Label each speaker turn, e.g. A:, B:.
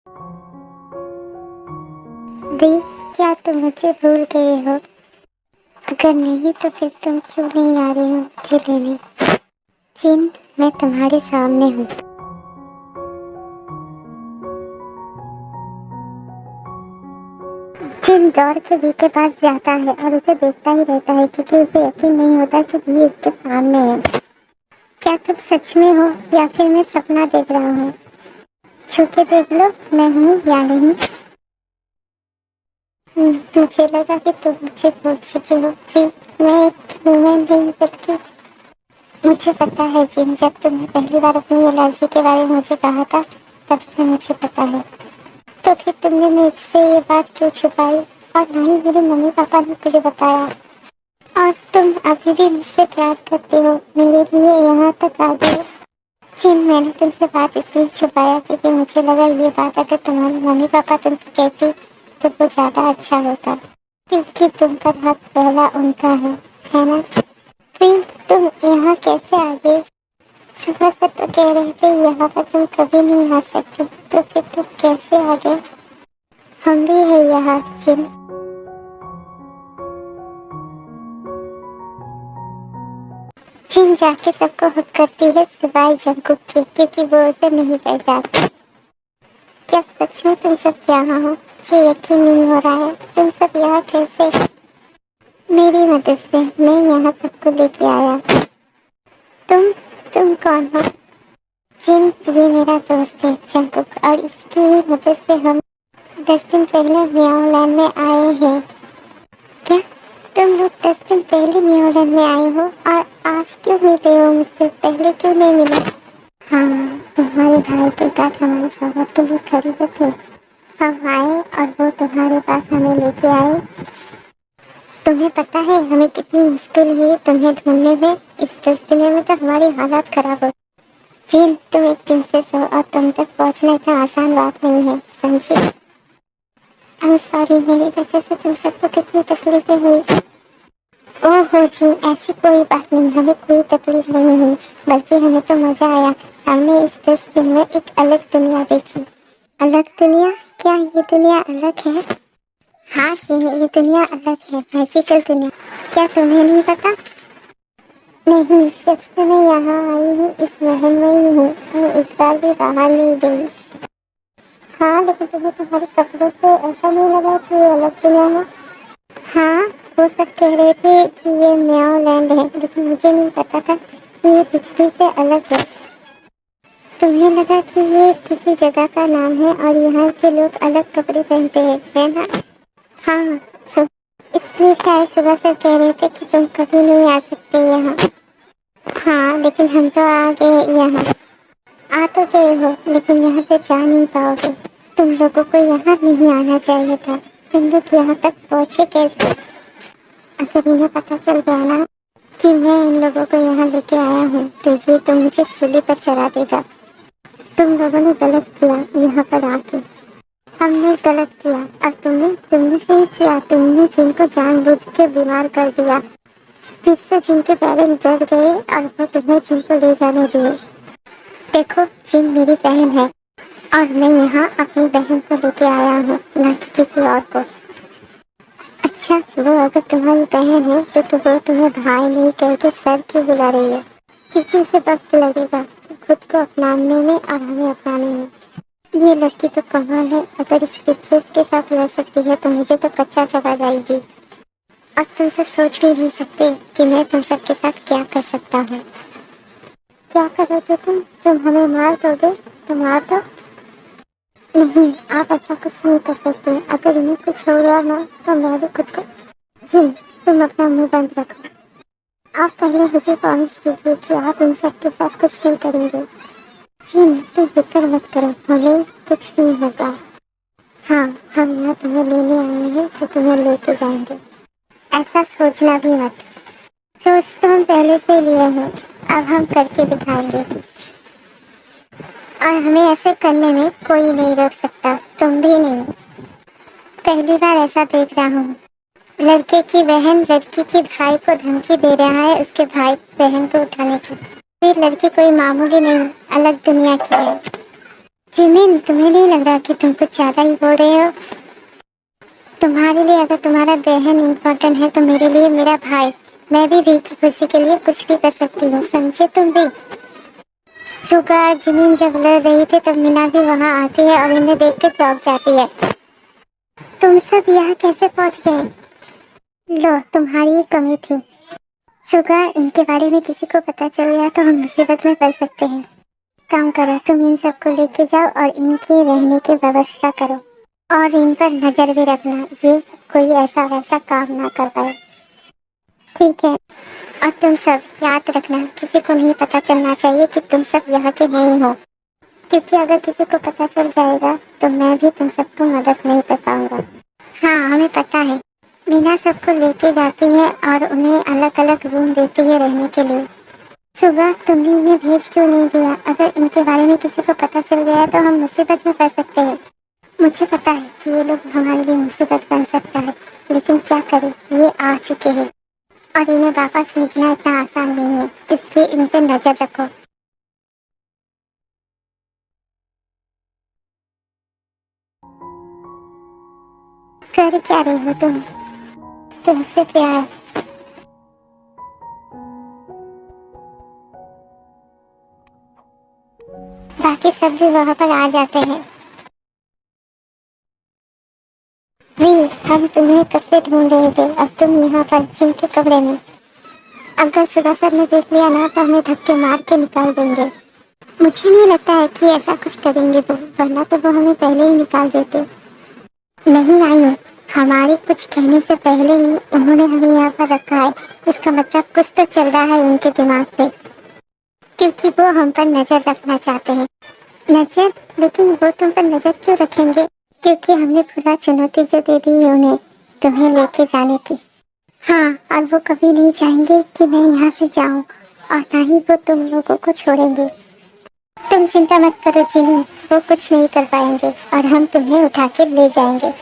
A: We, क्या तुम मुझे भूल गए हो? अगर नहीं तो फिर तुम क्यों नहीं आ रहे हो मुझे लेने? जिन, मैं तुम्हारे सामने हूँ। जिन दौड़ के वी के पास जाता है और उसे देखता ही रहता है क्योंकि उसे यकीन नहीं होता कि वी उसके सामने है। क्या तुम सच में हो या फिर मैं सपना देख रहा हूँ? छू के देख लो, मैं हूँ या नहीं। मुझे लगा कि तुम मुझे भूल चुके हो वी। मैं एक ह्यूमन नहीं बल्कि मुझे पता है जिन, जब तुमने पहली बार अपनी एलर्जी के बारे में मुझे कहा था तब से मुझे पता है। तो फिर तुमने मुझसे ये बात क्यों छुपाई और ना ही मेरे मम्मी पापा ने तुझे बताया? और तुम अभी भी मुझसे प्यार करते हो, मेरे लिए यहाँ तक आ गए। जिन, मैंने तुमसे बात इसलिए छुपाया क्योंकि मुझे लगा ये बात अगर तुम्हारे मम्मी पापा तुमसे कहती तो वो ज़्यादा अच्छा होता, क्योंकि तुम पर हक पहला उनका है ना? फिर तुम यहाँ कैसे आ गए? सुबह से तो कह रहे थे यहाँ पर तुम कभी नहीं आ सकते, तो फिर तुम कैसे आ गए? हम भी है यहाँ जिन। जिन जाके सबको हक करती है सिवाय जंगकुक के, क्योंकि वो उसे नहीं पहचानती। क्या सच में तुम सब यहाँ हो? मुझे यकीन नहीं हो रहा है। तुम सब यहाँ कैसे? मेरी मदद से मैं यहाँ सबको लेके आया। तुम कौन हो? जिन, ये मेरा दोस्त है जंगकुक और इसकी ही मदद से हम 10 दिन पहले म्याओलैंड में आए हैं। क्या तुम लोग 10 दिन पहले म्याओलैंड में आए हो और आज क्यों मिले हो मुझसे? पहले क्यों नहीं मिले? हाँ, तुम्हारे भाई के साथ हमारे स्वागत के लिए खरीदे थे। हम आए और वो तुम्हारे पास हमें लेके आए। तुम्हें पता है हमें कितनी मुश्किल हुई तुम्हें ढूंढने में? इस 10 दिनों में तो हमारी हालत खराब हो। जिन, तुम एक प्रिंसेस हो और तुम तक पहुंचना इतना आसान बात नहीं है, समझी? I'm सॉरी, मेरी वजह से तुम सबको कितनी तकलीफें हुई। ओहो जिन, ऐसी कोई बात नहीं, हमें कोई तकलीफ नहीं हुई, बल्कि हमें तो मजा आया। हमने इस 10 दिन में एक अलग दुनिया देखी। अलग दुनिया? क्या ये दुनिया अलग है? हाँ जिन, ये दुनिया अलग है, मैजिकल दुनिया। क्या तुम्हें नहीं पता? नहीं, जब से मैं यहाँ आई हूँ इस महल में ही हूँ, मैं एक बार भी बाहर नहीं गई। हाँ, लेकिन तुम्हें तुम्हारे कपड़ों से ऐसा नहीं लगा कि ये अलग दुनिया है? हाँ, वो सब कह रहे थे कि ये म्याओलैंड है, लेकिन मुझे नहीं पता था कि ये पृथ्वी से अलग है। तुम्हें लगा कि ये किसी जगह का नाम है और यहाँ के लोग अलग कपड़े पहनते हैं, है ना? हाँ, इसलिए शायद सुबह से कह रहे थे कि तुम कभी नहीं आ सकते यहाँ। हाँ, लेकिन हम तो आ गए यहाँ। आ तो गए हो, लेकिन यहाँ से जा नहीं पाओगे। तुम लोगों को यहाँ नहीं आना चाहिए था। तुम लोग यहाँ तक पहुँचे कैसे? अगर इन्हें पता चल गया ना कि मैं इन लोगों को यहाँ लेके आया हूँ तो ये तो मुझे सूली पर चढ़ा देगा। तुम लोगों ने गलत किया यहाँ पर आके। हमने गलत किया और तुमने सही किया। तुमने जिनको जानबूझ के बीमार कर दिया, जिससे जिनके पैर जल गए और वो तुम्हें जिनको ले जाने दिए। देखो, जिन मेरी बहन है और मैं यहाँ अपनी बहन को लेके आया हूँ, ना कि किसी और को। अच्छा, वो अगर तुम्हारी बहन है तो वो तुम्हें भाई नहीं करके सर क्यों बुला रही है? क्योंकि उसे वक्त लगेगा खुद को अपनाने में और हमें अपनाने में। ये लड़की तो कमाल है, अगर इस प्रिंसेस के साथ रह सकती है तो मुझे तो कच्चा चबा जाएगी। और तुम सब सोच भी नहीं सकते कि मैं तुम सबके साथ क्या कर सकता हूँ। क्या करोगे तुम हमें मार दोगे? तो मार दो। नहीं, आप ऐसा कुछ नहीं कर सकते। अगर इन्हें कुछ हो गया ना तो मैं भी खुद को। जिन, तुम अपना मुंह बंद रखो। आप पहले मुझे प्रॉमिस कीजिए कि आप इन सब के साथ कुछ नहीं करेंगे। जिन, तुम फिक्र मत करो, हमें कुछ नहीं होगा। हाँ, हम यहाँ तुम्हें लेने आए हैं तो तुम्हें लेके जाएंगे। ऐसा सोचना भी मत। सोच तो हम पहले से लिए हैं, अब हम करके दिखाएंगे। और हमें ऐसे करने में कोई नहीं रोक सकता, तुम भी नहीं। पहली बार ऐसा देख रहा हूँ, लड़के की बहन लड़की के भाई को धमकी दे रहा है उसके भाई बहन को उठाने की। फिर लड़की कोई मामूली नहीं, अलग दुनिया की है। जिमिन, तुम्हें नहीं लग रहा कि तुम कुछ ज्यादा ही बोल रहे हो? तुम्हारे लिए अगर तुम्हारा बहन इम्पोर्टेंट है तो मेरे लिए मेरा भाई। मैं भी वी की खुशी के लिए कुछ भी कर सकती हूँ, समझे तुम भी? सुगा जिमिन जब लड़ रही थी तब मीना भी वहाँ आती है और इन्हें देख के चौंक जाती है। तुम सब यहाँ कैसे पहुँच गए? लो, तुम्हारी ही कमी थी। सुगा, इनके बारे में किसी को पता चल गया तो हम मुसीबत में पड़ सकते हैं। काम करो, तुम इन सबको लेके जाओ और इनके रहने की व्यवस्था करो और इन पर नजर भी रखना, ये कोई ऐसा वैसा काम ना कर पाए। ठीक है। और तुम सब याद रखना, किसी को नहीं पता चलना चाहिए कि तुम सब यहाँ के नहीं हो, क्योंकि अगर किसी को पता चल जाएगा तो मैं भी तुम सबको मदद नहीं कर पाऊंगा। हाँ, हमें पता है। मीना सबको लेके जाती है और उन्हें अलग अलग रूम देती है रहने के लिए। सुबह तुमने इन्हें भेज क्यों नहीं दिया? अगर इनके बारे में किसी को पता चल गया तो हम मुसीबत में पड़ सकते हैं। मुझे पता है कि ये लोग हमारे लिए मुसीबत बन सकता है, लेकिन क्या करें, ये आ चुके हैं और इन्हें वापस भेजना इतना आसान नहीं है, इसलिए इन पे नजर रखो। कर क्या रही हो तुम? तुमसे प्यार। बाकी सब भी वहाँ पर आ जाते हैं। वी, हम तुम्हें कब से ढूंढ रहे थे और तुम यहाँ पर जिम के कपड़े में। अगर सुधा सर ने देख लिया ना तो हमें धक्के मार के निकाल देंगे। मुझे नहीं लगता है कि ऐसा कुछ करेंगे वो, वरना तो वो हमें पहले ही निकाल देते। नहीं आई हूँ, हमारे कुछ कहने से पहले ही उन्होंने हमें यहाँ पर रखा है। इसका मतलब कुछ तो चल रहा है उनके दिमाग पे, क्योंकि वो हम पर नजर रखना चाहते हैं। नजर? लेकिन वो तुम पर नजर क्यों रखेंगे? क्योंकि हमने पूरा चुनौती जो दे दी है उन्हें, तुम्हें लेके जाने की। हाँ, और वो कभी नहीं चाहेंगे कि मैं यहाँ से जाऊँ, और ना ही वो तुम लोगों को छोड़ेंगे। तुम चिंता मत करो जिनी, वो कुछ नहीं कर पाएंगे और हम तुम्हें उठा के ले जाएंगे।